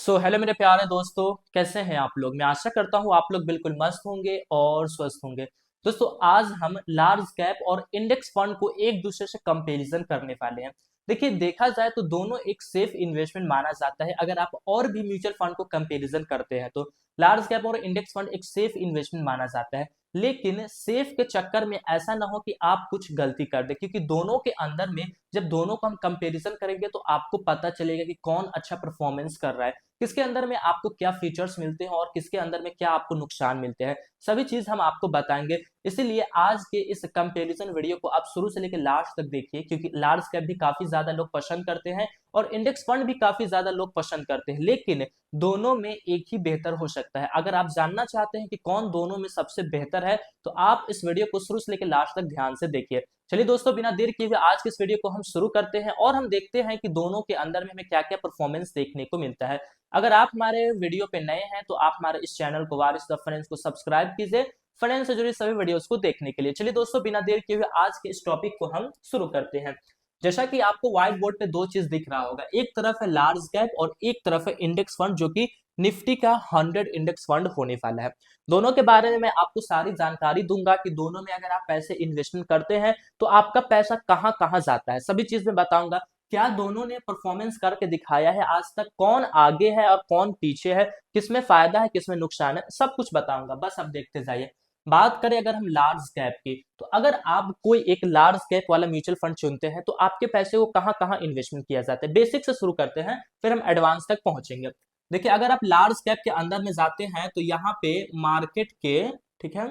Hello मेरे प्यारे दोस्तों, कैसे हैं आप लोग। मैं आशा करता हूँ आप लोग बिल्कुल मस्त होंगे और स्वस्थ होंगे। दोस्तों, आज हम लार्ज कैप और इंडेक्स फंड को एक दूसरे से कंपैरिजन करने वाले हैं। देखिए, देखा जाए तो दोनों एक सेफ इन्वेस्टमेंट माना जाता है। अगर आप और भी म्यूचुअल फंड को कंपैरिजन करते हैं तो लार्ज कैप और इंडेक्स फंड एक सेफ इन्वेस्टमेंट माना जाता है। लेकिन सेफ के चक्कर में ऐसा ना हो कि आप कुछ गलती कर दे, क्योंकि दोनों के अंदर में जब दोनों को हम कंपैरिजन करेंगे तो आपको पता चलेगा कि कौन अच्छा परफॉर्मेंस कर रहा है, किसके अंदर में आपको क्या फीचर्स मिलते हैं और किसके अंदर में क्या आपको नुकसान मिलते हैं। सभी चीज हम आपको बताएंगे। इसीलिए आज के इस कंपैरिजन वीडियो को आप शुरू से लेकर लास्ट तक देखिए, क्योंकि लार्ज कैप भी काफी ज्यादा लोग पसंद करते हैं और इंडेक्स फंड भी काफी ज्यादा लोग पसंद करते हैं। लेकिन दोनों में एक ही बेहतर हो सकता है। अगर आप जानना चाहते हैं कि कौन दोनों में सबसे बेहतर है तो आप इस वीडियो को शुरू से लेकर लास्ट तक ध्यान से देखिए। चलिए दोस्तों, बिना देर किए हुए आज के इस वीडियो को हम शुरू करते हैं और हम देखते हैं कि दोनों के अंदर में हमें क्या क्या परफॉर्मेंस देखने को मिलता है। अगर आप हमारे वीडियो पे नए हैं तो आप हमारे इस चैनल को वारिस द फाइनेंस को सब्सक्राइब कीजिए फाइनेंस से जुड़ी सभी वीडियोस को देखने के लिए। चलिए दोस्तों, बिना देर किए हुए आज के इस टॉपिक को हम शुरू करते हैं। जैसा कि आपको व्हाइट बोर्ड पे दो चीज दिख रहा होगा, एक तरफ है लार्ज कैप और एक तरफ है इंडेक्स फंड, जो कि निफ्टी का 100 इंडेक्स फंड होने वाला है। दोनों के बारे में मैं आपको सारी जानकारी दूंगा कि दोनों में अगर आप पैसे इन्वेस्टमेंट करते हैं तो आपका पैसा कहां कहां जाता है, सभी चीज में बताऊंगा। क्या दोनों ने परफॉर्मेंस करके दिखाया है आज तक, कौन आगे है और कौन पीछे है, किसमें फायदा है किसमें नुकसान है, सब कुछ बताऊंगा। बस अब देखते जाइए। बात करें अगर हम लार्ज कैप की, तो अगर आप कोई एक लार्ज कैप वाला म्यूचुअल फंड चुनते हैं तो आपके पैसे को कहां कहां इन्वेस्टमेंट किया जाता है, बेसिक से शुरू करते हैं फिर हम एडवांस तक पहुंचेंगे। देखिए, अगर आप लार्ज कैप के अंदर में जाते हैं तो यहाँ पे मार्केट के, ठीक है,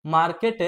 मार्केट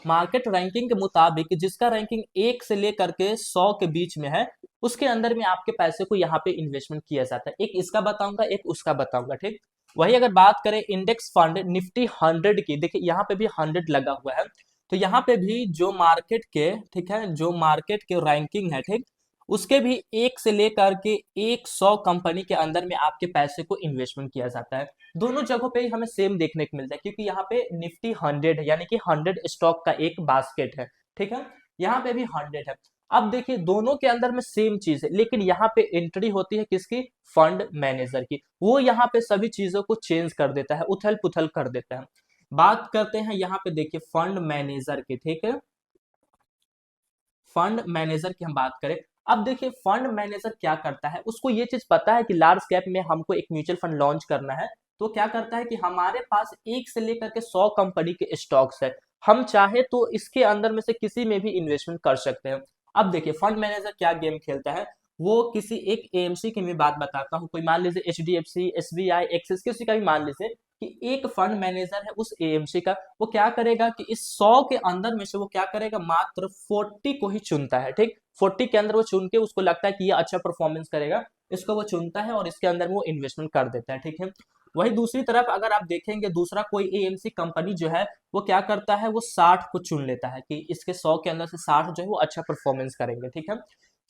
मार्केट रैंकिंग के मुताबिक जिसका रैंकिंग 1 से लेकर के 100 के बीच में है, उसके अंदर में आपके पैसे को यहाँ पे इन्वेस्टमेंट किया जाता है। एक इसका बताऊंगा, एक उसका बताऊंगा, ठीक। वही अगर बात करें इंडेक्स फंड निफ्टी 100 की, देखिए यहाँ पे भी 100 लगा हुआ है। तो यहाँ पे भी जो मार्केट के, ठीक है, जो मार्केट के रैंकिंग है, ठीक, उसके भी 1 से लेकर के 100 कंपनी के अंदर में आपके पैसे को इन्वेस्टमेंट किया जाता है। दोनों जगहों पे हमें सेम देखने को मिलता है, क्योंकि यहाँ पे निफ्टी 100 है, यानी कि 100 स्टॉक का एक बास्केट है, ठीक है। यहाँ पे भी 100 है। अब देखिए, दोनों के अंदर में सेम चीज है, लेकिन यहाँ पे एंट्री होती है किसकी, फंड मैनेजर की। वो यहाँ पे सभी चीजों को चेंज कर देता है, उथल पुथल कर देता है। बात करते हैं यहाँ पे, देखिए फंड मैनेजर की, ठीक है, फंड मैनेजर की हम बात करें। अब देखिए, फंड मैनेजर क्या करता है, उसको ये चीज पता है कि लार्ज कैप में हमको एक म्यूचुअल फंड लॉन्च करना है। तो क्या करता है कि हमारे पास 1 से लेकर के 100 कंपनी के स्टॉक्स है, हम चाहे तो इसके अंदर में से किसी में भी इन्वेस्टमेंट कर सकते हैं। अब देखिए, फंड मैनेजर क्या गेम खेलता है, वो किसी एक एएमसी की मैं बात बताता हूँ, कोई मान लीजिए एचडीएफसी, एसबीआई, एक्सिस, किसी का भी मान लीजिए कि एक फंड मैनेजर है उस एएमसी का। वो क्या करेगा कि इस 100 के अंदर में से वो क्या करेगा, मात्र 40 को ही चुनता है, ठीक। 40 के अंदर वो चुन के उसको लगता है कि ये अच्छा परफॉर्मेंस करेगा, इसको वो चुनता है और इसके अंदर वो इन्वेस्टमेंट कर देता है, ठीक है। वही दूसरी तरफ अगर आप देखेंगे, दूसरा कोई एएमसी कंपनी जो है वो क्या करता है, वो 60 को चुन लेता है कि इसके 100 के अंदर से 60 जो है वो अच्छा परफॉर्मेंस करेंगे, ठीक है।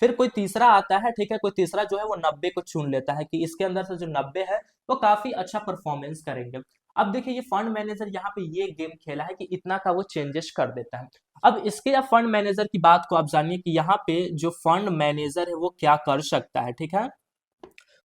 फिर कोई तीसरा आता है, ठीक है, कोई तीसरा जो है वो 90 को चुन लेता है कि इसके अंदर से जो 90 है वो काफी अच्छा परफॉर्मेंस करेंगे। अब देखिए, ये फंड मैनेजर यहाँ पे ये गेम खेला है कि इतना का वो चेंजेस कर देता है। अब इसके या फंड मैनेजर की बात को आप जानिए कि यहाँ पे जो फंड मैनेजर है वो क्या कर सकता है, ठीक है।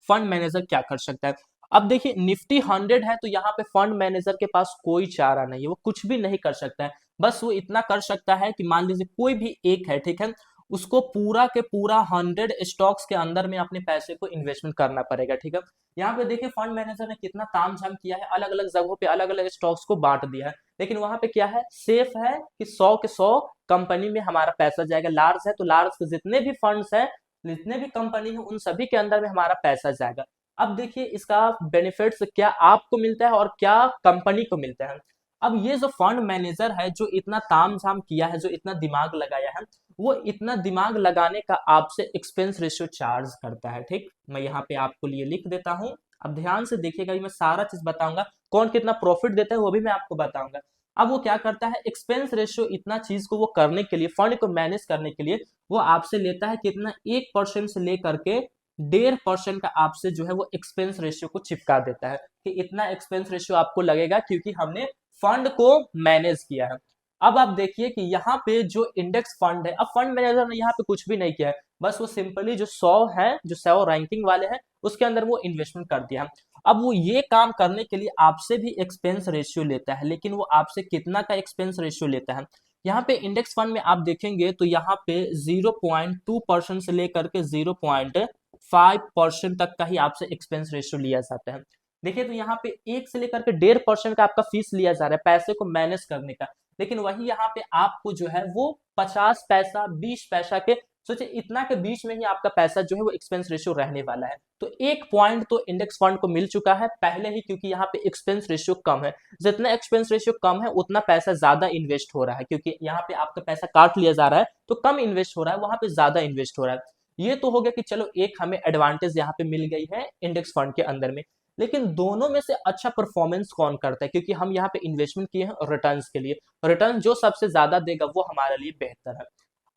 फंड मैनेजर क्या कर सकता है। अब देखिए, निफ्टी 100 है तो यहाँ पे फंड मैनेजर के पास कोई चारा नहीं है, वो कुछ भी नहीं कर सकता है। बस वो इतना कर सकता है कि मान लीजिए कोई भी एक है, ठीक है, उसको पूरा के पूरा 100 स्टॉक्स के अंदर में अपने पैसे को इन्वेस्टमेंट करना पड़ेगा, ठीक है। यहाँ पे देखिए, फंड मैनेजर ने कितना तामझाम किया है, अलग अलग जगहों पे अलग अलग स्टॉक्स को बांट दिया है। लेकिन वहां पे क्या है, सेफ है कि 100 के 100 कंपनी में हमारा पैसा जाएगा। लार्ज है तो लार्ज के जितने भी फंड्स है, जितने भी कंपनी है, उन सभी के अंदर में हमारा पैसा जाएगा। अब देखिए, इसका बेनिफिट्स क्या आपको मिलता है और क्या कंपनी को मिलता है। अब ये जो फंड मैनेजर है, जो इतना तामझाम किया है, जो इतना दिमाग लगाया है, वो इतना दिमाग लगाने का आपसे एक्सपेंस रेशियो चार्ज करता है, ठीक। मैं यहाँ पे आपको लिए लिख देता हूँ। अब ध्यान से देखिएगा, मैं सारा चीज बताऊंगा, कौन कितना प्रॉफिट देता है वो भी मैं आपको बताऊंगा। अब वो क्या करता है, एक्सपेंस रेशियो इतना चीज को वो करने के लिए, फंड को मैनेज करने के लिए वो आपसे लेता है कितना, 1% से लेकर के 1.5% का आपसे जो है वो एक्सपेंस रेशियो को चिपका देता है कि इतना एक्सपेंस रेशियो आपको लगेगा, क्योंकि हमने फंड को मैनेज किया है। अब आप देखिए कि यहाँ पे जो इंडेक्स फंड है, अब फंड मैनेजर ने यहाँ पे कुछ भी नहीं किया है, बस वो सिंपली जो 100 है, जो 100 रैंकिंग वाले हैं, उसके अंदर वो इन्वेस्टमेंट कर दिया। अब वो ये काम करने के लिए आपसे भी एक्सपेंस रेशियो लेता है, लेकिन वो आपसे कितना का एक्सपेंस रेशियो लेता है? यहाँ पे इंडेक्स फंड में आप देखेंगे तो यहाँ पे 0.2% से लेकर के 0.5% तक का ही आपसे एक्सपेंस रेशियो लिया जाता है। देखिए तो यहाँ पे 1 से लेकर के 1.5% का आपका फीस लिया जा रहा है पैसे को मैनेज करने का, लेकिन वही यहाँ पे आपको जो है वो 50 पैसा 20 पैसा के, सोचिए इतना के बीच में ही आपका पैसा जो है वो एक्सपेंस रेशियो रहने वाला है। तो एक पॉइंट तो इंडेक्स फंड को मिल चुका है पहले ही, क्योंकि यहाँ पे एक्सपेंस रेशियो कम है। जितना एक्सपेंस रेशियो कम है उतना पैसा ज्यादा इन्वेस्ट हो रहा है, क्योंकि यहाँ पे आपका पैसा काट लिया जा रहा है तो कम इन्वेस्ट हो रहा है, वहां पे ज्यादा इन्वेस्ट हो रहा है। ये तो हो गया कि चलो एक हमें एडवांटेज यहाँ पे मिल गई है इंडेक्स फंड के अंदर में। लेकिन दोनों में से अच्छा परफॉर्मेंस कौन करता है, क्योंकि हम यहाँ पे इन्वेस्टमेंट किए हैं रिटर्न्स के लिए, रिटर्न जो सबसे ज्यादा देगा वो हमारे लिए बेहतर है।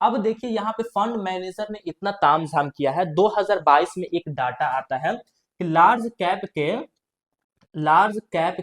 अब देखिए यहाँ पे फंड मैनेजर ने इतना तामझाम किया है, 2022 में एक डाटा आता है कि लार्ज कैप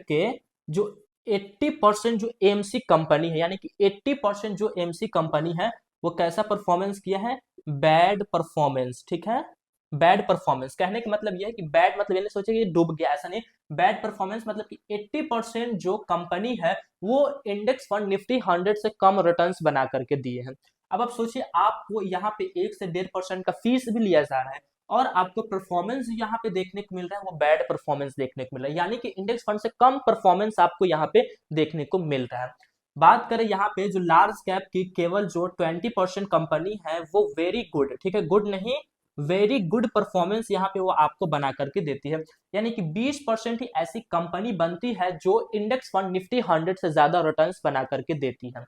के जो 80% जो एमसी कंपनी है, यानी कि 80% जो एमसी कंपनी है वो कैसा परफॉर्मेंस किया है? Bad performance. ठीक है, बैड परफॉर्मेंस कहने का मतलब यह है कि बैड मतलब ये नहीं सोचे कि डूब गया, ऐसा नहीं। बैड परफॉर्मेंस मतलब कि 80% जो कंपनी है वो इंडेक्स फंड निफ्टी 100 से कम रिटर्न्स बना करके दिए हैं। अब आप सोचिए आपको यहाँ पे 1 से 1.5% का फीस भी लिया जा रहा है और आपको परफॉर्मेंस यहाँ पे देखने को मिल रहा है वो बैड परफॉर्मेंस देखने को मिल रहा है, यानी कि इंडेक्स फंड से कम परफॉर्मेंस आपको यहाँ पे देखने को मिल रहा है। बात करें यहाँ पे जो लार्ज कैप की केवल जो 20% कंपनी है वो वेरी गुड, ठीक है, गुड नहीं वेरी गुड परफॉर्मेंस यहाँ पे वो आपको बना करके देती है, यानी कि 20% ही ऐसी कंपनी बनती है जो इंडेक्स फंड निफ्टी 100 से ज्यादा रिटर्न्स बना करके देती है।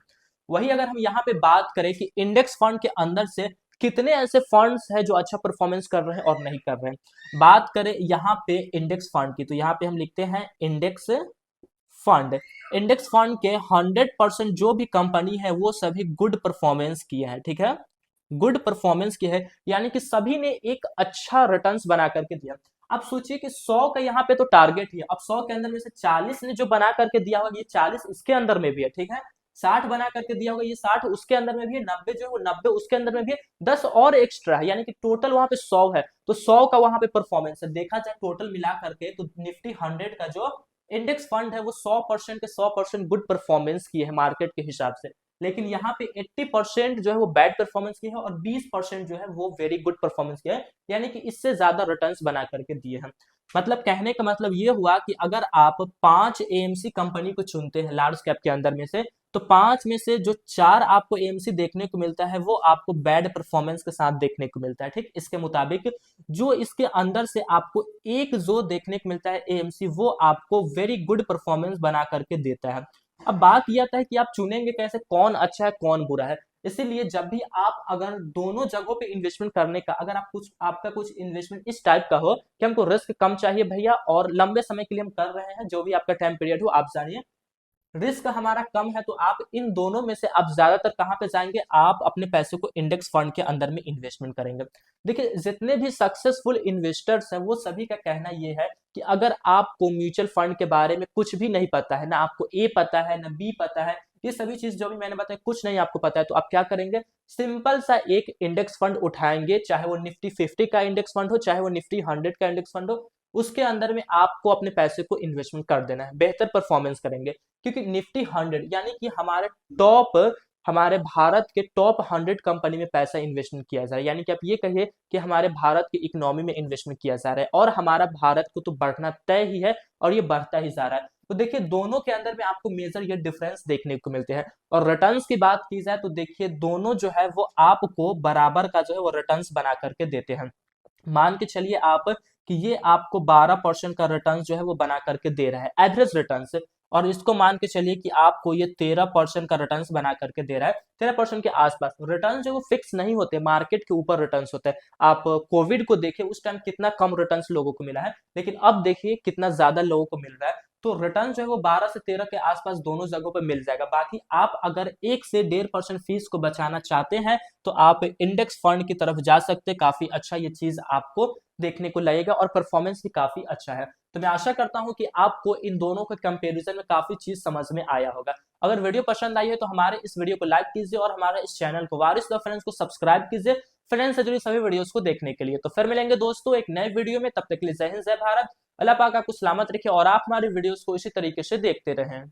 वही अगर हम यहाँ पे बात करें कि इंडेक्स फंड के अंदर से कितने ऐसे फंड्स हैं जो अच्छा परफॉर्मेंस कर रहे हैं और नहीं कर रहे हैं, बात करें यहाँ पे इंडेक्स फंड की, तो यहाँ पे हम लिखते हैं इंडेक्स फंड। इंडेक्स फंड के 100% जो भी कंपनी है वो सभी गुड परफॉर्मेंस किए हैं, ठीक है, गुड परफॉर्मेंस की है, यानी कि सभी ने एक अच्छा रिटर्न्स बना करके दिया। अब सोचिए कि 100 का यहाँ पे तो टारगेट ही है, अब 100 के अंदर में से 40 ने जो बना करके दिया होगा ये 40 इसके अंदर में भी है, ठीक है, 60 बना करके दिया होगा ये 60 उसके अंदर में भी है, 90 जो है वो 90 उसके अंदर में भी है, 10 और एक्स्ट्रा है, यानी कि टोटल वहां पे 100 है, तो 100 का वहां पे परफॉर्मेंस है। देखा जाए टोटल मिला करके तो निफ्टी 100 का जो इंडेक्स फंड है वो 100% के 100% गुड परफॉर्मेंस की है मार्केट के हिसाब से, लेकिन यहाँ पे 80% जो है वो बैड परफॉर्मेंस की है और 20% जो है वो वेरी गुड परफॉर्मेंस की है, यानी कि इससे ज्यादा रिटर्न्स बना करके दिए हैं। मतलब कहने का मतलब ये हुआ कि अगर आप 5 एएमसी कंपनी को चुनते हैं लार्ज कैप के अंदर में से, तो 5 में से जो 4 आपको एएमसी देखने को मिलता है वो आपको बैड परफॉर्मेंस के साथ देखने को मिलता है, ठीक, इसके मुताबिक जो इसके अंदर से आपको एक जो देखने को मिलता है एएमसी वो आपको वेरी गुड परफॉर्मेंस बना करके देता है। अब बात यह आता है कि आप चुनेंगे कैसे, कौन अच्छा है कौन बुरा है। इसीलिए जब भी आप अगर दोनों जगहों पे इन्वेस्टमेंट करने का, अगर आप कुछ आपका कुछ इन्वेस्टमेंट इस टाइप का हो कि हमको रिस्क कम चाहिए भैया और लंबे समय के लिए हम कर रहे हैं, जो भी आपका टाइम पीरियड हो आप जानिए, रिस्क हमारा कम है, तो आप इन दोनों में से आप ज्यादातर कहाँ पे जाएंगे, आप अपने पैसे को इंडेक्स फंड के अंदर में इन्वेस्टमेंट करेंगे। देखिए जितने भी सक्सेसफुल इन्वेस्टर्स हैं वो सभी का कहना ये है कि अगर आपको म्यूचुअल फंड के बारे में कुछ भी नहीं पता है, ना आपको ए पता है ना बी पता है, ये सभी चीज जो भी मैंने बताया कुछ नहीं आपको पता है, तो आप क्या करेंगे, सिंपल सा एक इंडेक्स फंड उठाएंगे, चाहे वो निफ्टी 50 का इंडेक्स फंड हो चाहे वो निफ्टी 100 का इंडेक्स फंड हो, उसके अंदर में आपको अपने पैसे को इन्वेस्टमेंट कर देना है, बेहतर परफॉर्मेंस करेंगे। क्योंकि निफ्टी 100 यानी कि हमारे भारत के टॉप 100 कंपनी में पैसा इन्वेस्टमेंट किया जा रहा है, यानी कि आप ये कहिए कि हमारे भारत की इकोनॉमी में इन्वेस्टमेंट किया जा रहा है और हमारा भारत को तो बढ़ना तय ही है और ये बढ़ता ही जा रहा है। तो देखिए दोनों के अंदर में आपको मेजर ये डिफरेंस देखने को मिलते हैं। और रिटर्न्स की बात की जाए तो देखिए दोनों जो है वो आपको बराबर का जो है वो रिटर्न्स बना करके देते हैं। मान के चलिए आप कि ये आपको 12% का रिटर्न जो है वो बना करके दे रहा है एवरेज रिटर्न से, और इसको मान के चलिए कि आपको ये 13% का रिटर्न बना करके दे रहा है, 13% के आसपास। रिटर्न जो वो फिक्स नहीं होते, मार्केट के ऊपर रिटर्न होते हैं। आप कोविड को देखिए उस टाइम कितना कम रिटर्न लोगों को मिला है, लेकिन अब देखिए कितना ज्यादा लोगों को मिल रहा है। तो रिटर्न जो है वो 12 से 13 के आसपास दोनों जगहों पे मिल जाएगा। बाकी आप अगर 1 से 1.5% फीस को बचाना चाहते हैं तो आप इंडेक्स फंड की तरफ जा सकते हैं। काफी अच्छा ये चीज आपको देखने को लगेगा और परफॉर्मेंस भी काफी अच्छा है। तो मैं आशा करता हूं कि आपको इन दोनों के कंपैरिजन में काफी चीज समझ में आया होगा। अगर वीडियो पसंद आई है तो हमारे इस वीडियो को लाइक कीजिए और हमारे इस चैनल को वारिस द फ्रेंड्स को सब्सक्राइब कीजिए फ्रेंड्स से जुड़ी सभी वीडियोस को देखने के लिए। तो फिर मिलेंगे दोस्तों एक नए वीडियो में, तब तक के लिए जय हिंद जय भारत। अल्लाह पाक आपको सलामत रखे और आप हमारी वीडियोस को इसी तरीके से देखते रहें।